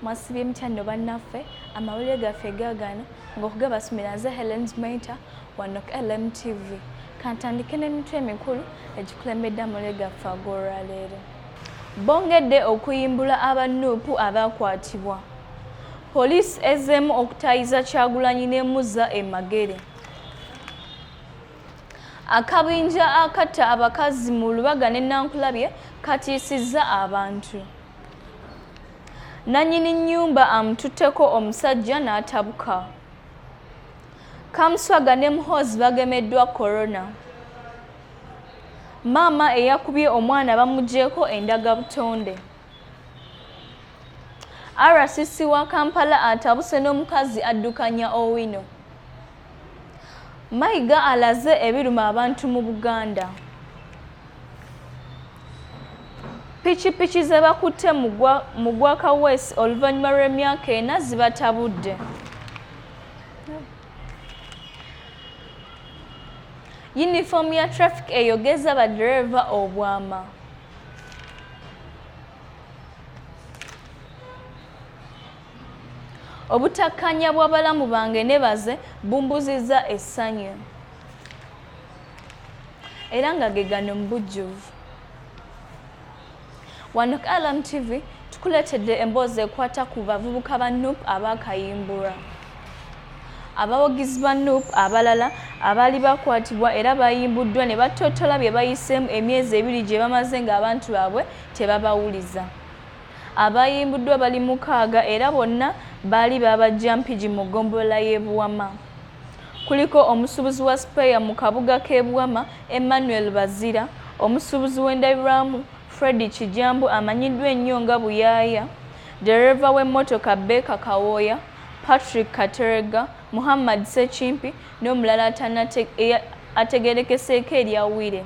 mwasibye mutya bannaffe amawulire gaffe gaagano ng'okugabasomera nze Helen Maita wano ku LMTV kantandike n'emitwe emikulu egikulembedde amawulire gaffe ag'olwaleero. Bongedde okuyimbula abanuupu abaakwatibwa. Poliisi ezzeemu okutaayiza Kyagulanyi n'emuzza e Magere. Akabinja akatta abakazi mu Lubaga ne Nankulabye katiisizza abantu. Nannyini nnyumba amututteko omusajja n'atabuka. Kamuswaga ne Muhoozi bagemeddwa korona. Maama eyakubye omwana bamuggyeeko endagabutonde. RCC wa Kampala atabuse n'omukazi addukanya Owino. Mayiga alaze ebiruma abantu mu Buganda. Pikipiki ze bakutte mu Gwaka West oluvannyuma lw'emyaka 4 zibatabudde. Yunifoomu ya traffic eyogeza baddereeva obwama. Obutakkanya bw'abalamu bange nebaze bumbuzizza essanyu. Era nga ge gano mu bujjuvu. Wano ku LMTV tukuleetedde emboozi ekwata ku bavubuka ba NUP abaakayimbulwa. Abawagizi ba NUP abalala abaali bakwatibwa era bayimbuddwa ne batottola bye bayiseemu emyezi 2 gye bamaze ng'abantu baabwe tebabawuliza. Abayimbuddwa bali 6 era bonna baali babajja mpigi mu ggombolola y'e Buwama. Kuliko omusuubuzi wa Speya mu kabuga k'e Buwama Emmanuel Bazira, omusuubuzi w'endabirwamu Freddy Kijambu amanyiddwa ennyo nga Buyaaya, dereva w'emmotoka Beka Kawooya, Patrick Katerega, Muhammad Sekimpi n'omulala ategerekeseeko eryawire.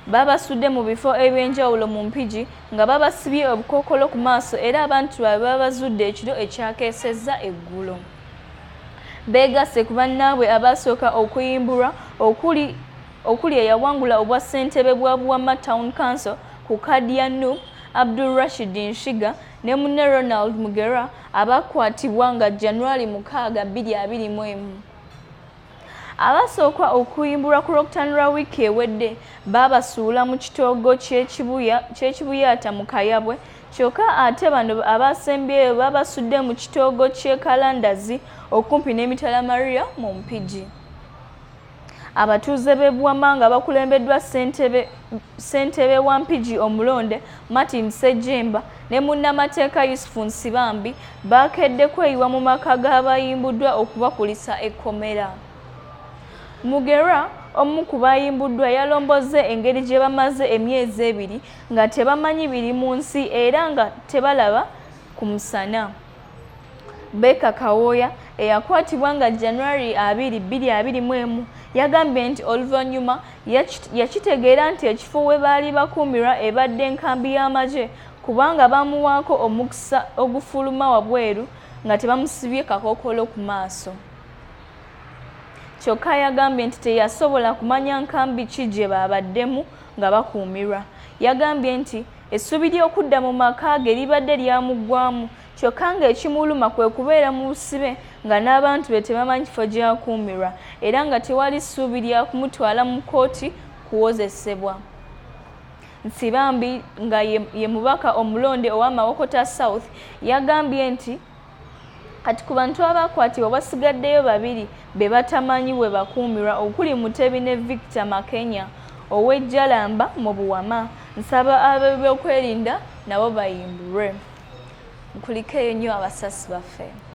Babasudde mu bifo eby'enjawulo mu mpigi nga babasibye obukookolo ku maaso era abantu baabwe babazudde ekiro ekyakeesezza eggulo. Beegasse ku bannaabwe abasooka okuyimbulwa okuli eyawangula obwa ssentebe bwa Buwama Town Council ku kkaadi ya NUP Abdul Rashid Nshiga ne munne Ronald Mugera abakwatibwa nga January 6, 2021. Abasooka okuyimbulwa ku Lwokutaano lwa wiiki ewedde babasuula mu kitoogo ky'ekibuyaata mu Kayabwe, kyokka ate bano abasembyeyo babasudde mu kitoogo ky'e Kalandazi okumpi n'emitala Maria mu Mpigi. Abatuuze b'e Buwama nga bakulembeddwa ssentebe wa Mpigi omulonde Martin Sejemba ne munnamateeka Yusufu Nsibambi bakedde kweyiwa mu maka g'abayimbuddwa okubakulisa ekkomera. Mugera omu ku bayimbuddwa yalombozze engeri gye bamaze emyezi 2 nga tebamanyi biri mu nsi era nga tebalaba ku musana. Beka Kawooya eyakwatibwa nga January 2, 2021 yagambye nti oluvannyuma yakitegeera nti ekifo we baali bakuumirwa ebadde nkambi y'amagye kubanga bamuwaako omukisa ogufuluma wabweru nga tebamusibye kakookolo ku maaso. Kyokka yagambye nti teyasobola kumanya nkambi ki gye babaddemu nga bakuumirwa. Yagambye nti essuubi ly'okudda mu maka ge libadde lyamuggwamu kyokka ng'ekimuluma kwe kubeera mu busibe nga n'abantu be tebamanyi kifo gy'akuumirwa era nga tewali ssuubi lya kumutwala mu kkooti kuwozesebwa. Nsibambi nga ye mubaka omulonde ow'Amawokota South yagambye nti kati ku bantu abaakwatibwa basigaddeyo 2 be batamanyi we bakuumirwa okuli Mutebi ne Victor Makenya ow'Ejjalamba mu Buwama. Nsaba ab'ebyokwerinda nabo bayimbulwe. Nkulikeeyo nnyo abasasi baffe.